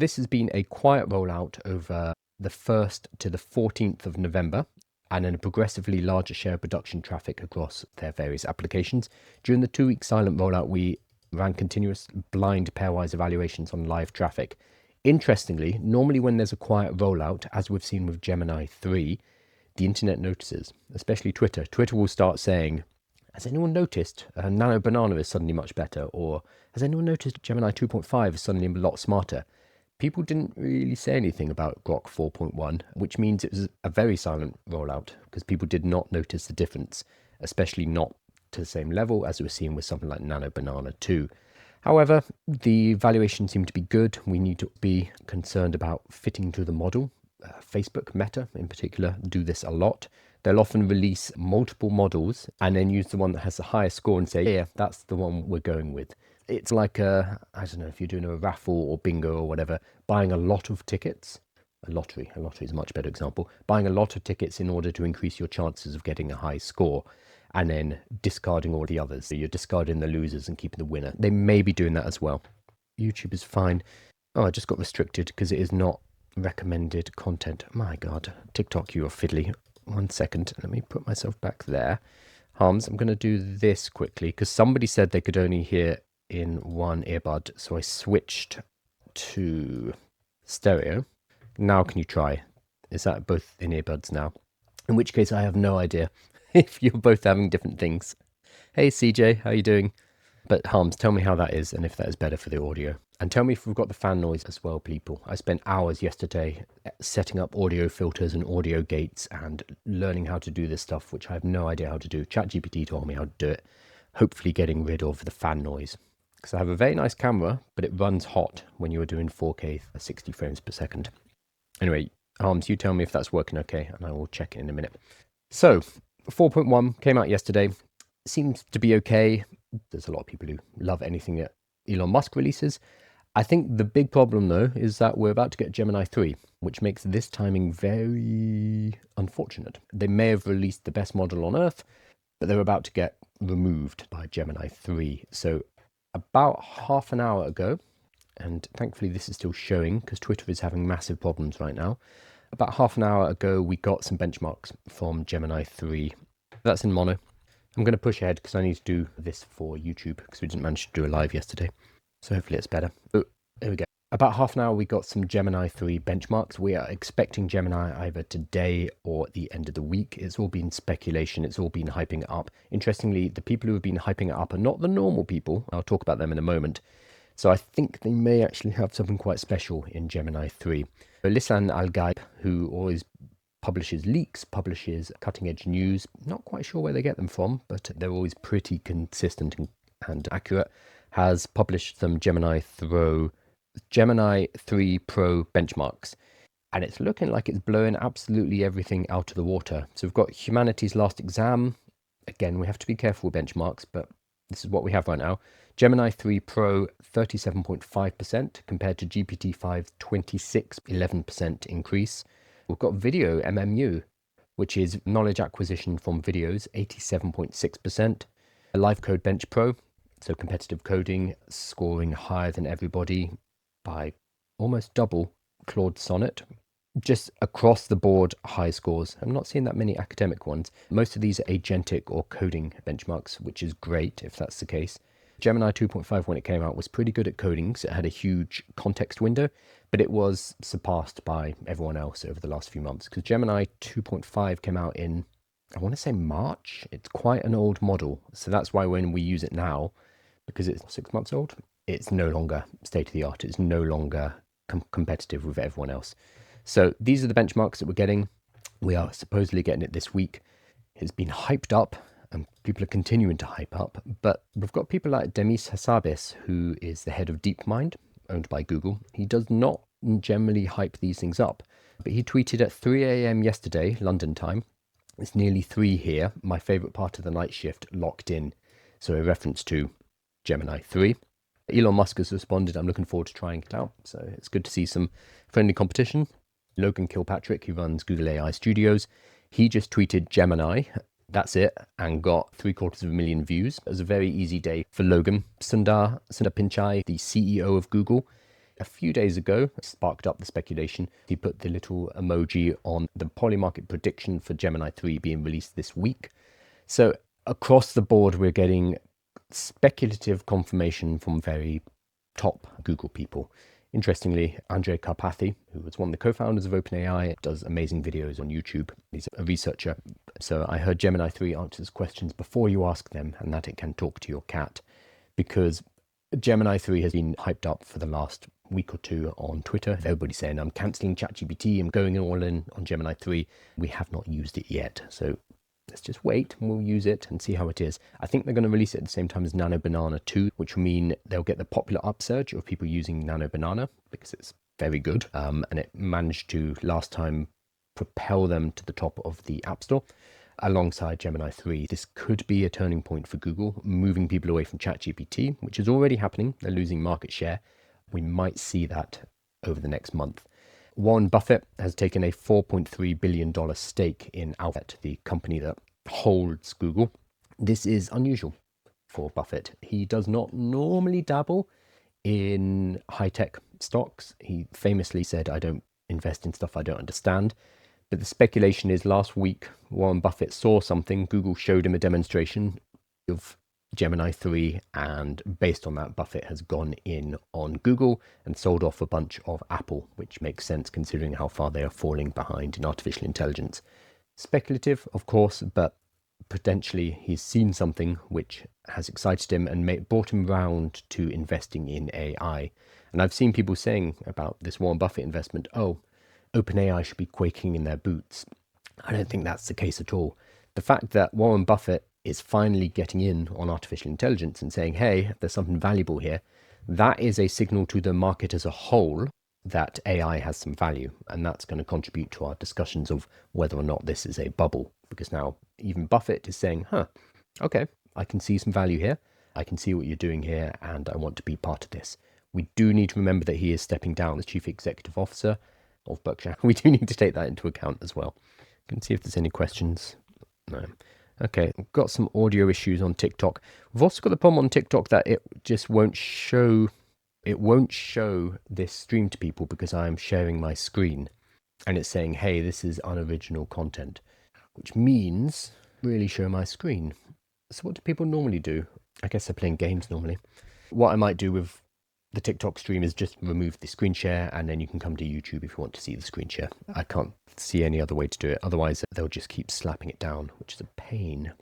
This has been a quiet rollout over the 1st to the 14th of November, and then a progressively larger share of production traffic across their various applications. During the 2-week silent rollout, we ran continuous blind pairwise evaluations on live traffic. Interestingly, normally when there's a quiet rollout, as we've seen with Gemini 3, the internet notices, especially Twitter. Twitter will start saying, has anyone noticed Nano Banana is suddenly much better? Or has anyone noticed Gemini 2.5 is suddenly a lot smarter? People didn't really say anything about Grok 4.1, which means it was a very silent rollout because people did not notice the difference, especially not to the same level as we were seeing with something like Nano Banana 2. However, the valuation seemed to be good. We need to be concerned about fitting to the model. Facebook, Meta in particular, do this a lot. They'll often release multiple models and then use the one that has the highest score and say, yeah, that's the one we're going with. It's like I don't know if you're doing a raffle or bingo or whatever, buying a lot of tickets. A lottery is a much better example. Buying a lot of tickets in order to increase your chances of getting a high score and then discarding all the others. So you're discarding the losers and keeping the winner. They may be doing that as well. YouTube is fine. Oh, I just got restricted because it is not recommended content. My God, TikTok, you're fiddly. 1 second, let me put myself back there. Harms, I'm going to do this quickly because somebody said they could only hear in one earbud, so I switched to stereo. Now can you try? Is that both in earbuds now? In which case I have no idea if you're both having different things. Hey CJ, how you doing? But Harms, tell me how that is and if that is better for the audio. And tell me if we've got the fan noise as well, people. I spent hours yesterday setting up audio filters and audio gates and learning how to do this stuff, which I have no idea how to do. ChatGPT told me how to do it. Hopefully getting rid of the fan noise. Because I have a very nice camera, but it runs hot when you are doing 4K 60 frames per second. Anyway, Harms, you tell me if that's working okay, and I will check it in a minute. So, 4.1 came out yesterday. Seems to be okay. There's a lot of people who love anything that Elon Musk releases. I think the big problem, though, is that we're about to get Gemini 3, which makes this timing very unfortunate. They may have released the best model on Earth, but they're about to get removed by Gemini 3. So about half an hour ago, and thankfully this is still showing because Twitter is having massive problems right now. About half an hour ago, we got some benchmarks from Gemini 3. That's in mono. I'm going to push ahead because I need to do this for YouTube because we didn't manage to do a live yesterday. So hopefully it's better. Oh, there we go. About half an hour, we got some Gemini 3 benchmarks. We are expecting Gemini either today or at the end of the week. It's all been speculation. It's all been hyping it up. Interestingly, the people who have been hyping it up are not the normal people. I'll talk about them in a moment. So I think they may actually have something quite special in Gemini 3. Lisan Al-Gaib, who always publishes leaks, publishes cutting-edge news. Not quite sure where they get them from, but they're always pretty consistent and accurate, has published some Gemini 3 Pro benchmarks. And it's looking like it's blowing absolutely everything out of the water. So we've got humanity's last exam. Again, we have to be careful with benchmarks, but this is what we have right now. Gemini 3 Pro, 37.5% compared to GPT-5, 11% increase. We've got video MMU, which is knowledge acquisition from videos, 87.6%. Live Code Bench Pro, so competitive coding, scoring higher than everybody by almost double Claude Sonnet. Just across the board, high scores. I'm not seeing that many academic ones. Most of these are agentic or coding benchmarks, which is great if that's the case. Gemini 2.5, when it came out, was pretty good at coding, so it had a huge context window, but it was surpassed by everyone else over the last few months, because Gemini 2.5 came out in, I want to say March. It's quite an old model, so that's why when we use it now, because it's 6 months old, it's no longer state-of-the-art. It's no longer competitive with everyone else. So these are the benchmarks that we're getting. We are supposedly getting it this week. It's been hyped up, and people are continuing to hype up. But we've got people like Demis Hassabis, who is the head of DeepMind, owned by Google. He does not generally hype these things up, but he tweeted at 3 a.m. yesterday, London time. It's nearly 3 here. My favorite part of the night shift locked in. So a reference to Gemini 3. Elon Musk has responded. I'm looking forward to trying it out. So it's good to see some friendly competition. Logan Kilpatrick, who runs Google AI Studios, he just tweeted Gemini. That's it, and got 750,000 views. It was a very easy day for Logan. Sundar Pichai, the CEO of Google, a few days ago sparked up the speculation. He put the little emoji on the Polymarket prediction for Gemini 3 being released this week. So across the board, we're getting speculative confirmation from very top Google people. Interestingly, Andrej Karpathy, who was one of the co-founders of OpenAI, does amazing videos on YouTube. He's a researcher. So I heard Gemini 3 answers questions before you ask them, and that it can talk to your cat, because Gemini 3 has been hyped up for the last week or two on Twitter. Everybody's saying, I'm cancelling ChatGPT, I'm going all in on Gemini 3. We have not used it yet. So let's just wait and we'll use it and see how it is. I think they're going to release it at the same time as Nano Banana 2, which will mean they'll get the popular upsurge of people using Nano Banana because it's very good. And it managed to last time propel them to the top of the App Store alongside Gemini 3. This could be a turning point for Google, moving people away from ChatGPT, which is already happening. They're losing market share. We might see that over the next month. Warren Buffett has taken a $4.3 billion stake in Alphabet, the company that holds Google. This is unusual for Buffett. He does not normally dabble in high-tech stocks. He famously said, I don't invest in stuff I don't understand. But the speculation is last week, Warren Buffett saw something. Google showed him a demonstration of Gemini 3, and based on that, Buffett has gone in on Google and sold off a bunch of Apple, which makes sense considering how far they are falling behind in artificial intelligence. Speculative, of course, but potentially he's seen something which has excited him and brought him round to investing in AI. And I've seen people saying about this Warren Buffett investment, oh, OpenAI should be quaking in their boots. I don't think that's the case at all. The fact that Warren Buffett is finally getting in on artificial intelligence and saying, hey, there's something valuable here, that is a signal to the market as a whole that AI has some value. And that's going to contribute to our discussions of whether or not this is a bubble. Because now even Buffett is saying, okay, I can see some value here. I can see what you're doing here, and I want to be part of this. We do need to remember that he is stepping down as chief executive officer of Berkshire. We do need to take that into account as well. You can see if there's any questions. No. Okay, we've got some audio issues on TikTok. We've also got the problem on TikTok that it just won't show this stream to people because I am sharing my screen and it's saying, hey, this is unoriginal content, which means really show my screen. So what do people normally do? I guess they're playing games normally. What I might do with the TikTok stream is just remove the screen share, and then you can come to YouTube if you want to see the screen share. I can't see any other way to do it. Otherwise, they'll just keep slapping it down, which is a pain.